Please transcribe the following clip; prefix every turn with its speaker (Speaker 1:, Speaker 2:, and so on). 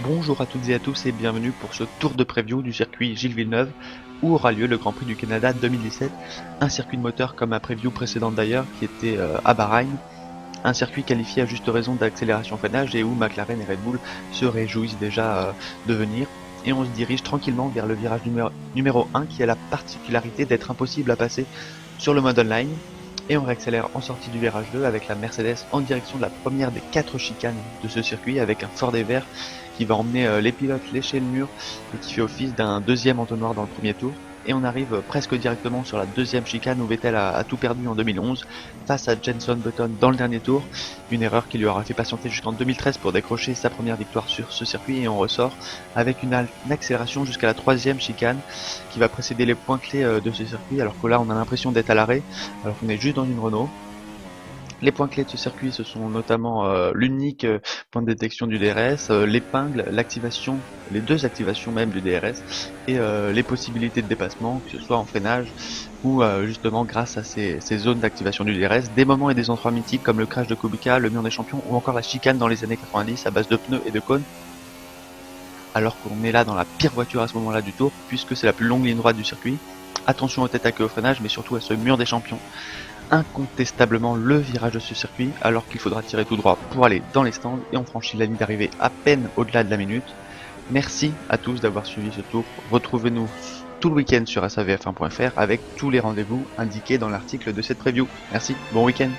Speaker 1: Bonjour à toutes et à tous et bienvenue pour ce tour de preview du circuit Gilles Villeneuve où aura lieu le Grand Prix du Canada 2017, un circuit de moteur comme ma preview précédente d'ailleurs qui était à Bahreïn, un circuit qualifié à juste raison d'accélération-freinage et où McLaren et Red Bull se réjouissent déjà de venir. Et on se dirige tranquillement vers le virage numéro 1 qui a la particularité d'être impossible à passer sur le mode online. Et on réaccélère en sortie du virage 2 avec la Mercedes en direction de la première des 4 chicanes de ce circuit avec un Ford Vert qui va emmener les pilotes lécher le mur et qui fait office d'un deuxième entonnoir dans le premier tour. Et on arrive presque directement sur la deuxième chicane où Vettel a tout perdu en 2011 face à Jenson Button dans le dernier tour. Une erreur qui lui aura fait patienter jusqu'en 2013 pour décrocher sa première victoire sur ce circuit et on ressort avec une accélération jusqu'à la troisième chicane qui va précéder les points clés de ce circuit alors que là on a l'impression d'être à l'arrêt alors qu'on est juste dans une Renault. Les points clés de ce circuit, ce sont notamment l'unique point de détection du DRS, l'épingle, l'activation, les deux activations même du DRS, et les possibilités de dépassement, que ce soit en freinage ou justement grâce à ces zones d'activation du DRS, des moments et des endroits mythiques comme le crash de Kubica, le mur des champions ou encore la chicane dans les années 90 à base de pneus et de cônes, alors qu'on est là dans la pire voiture à ce moment-là du tour, puisque c'est la plus longue ligne droite du circuit. Attention aux têtes à queue au freinage, mais surtout à ce mur des champions incontestablement le virage de ce circuit alors qu'il faudra tirer tout droit pour aller dans les stands et on franchit la ligne d'arrivée à peine au-delà de la minute. Merci à tous d'avoir suivi ce tour. Retrouvez-nous tout le week-end sur savf1.fr avec tous les rendez-vous indiqués dans l'article de cette preview. Merci, bon week-end.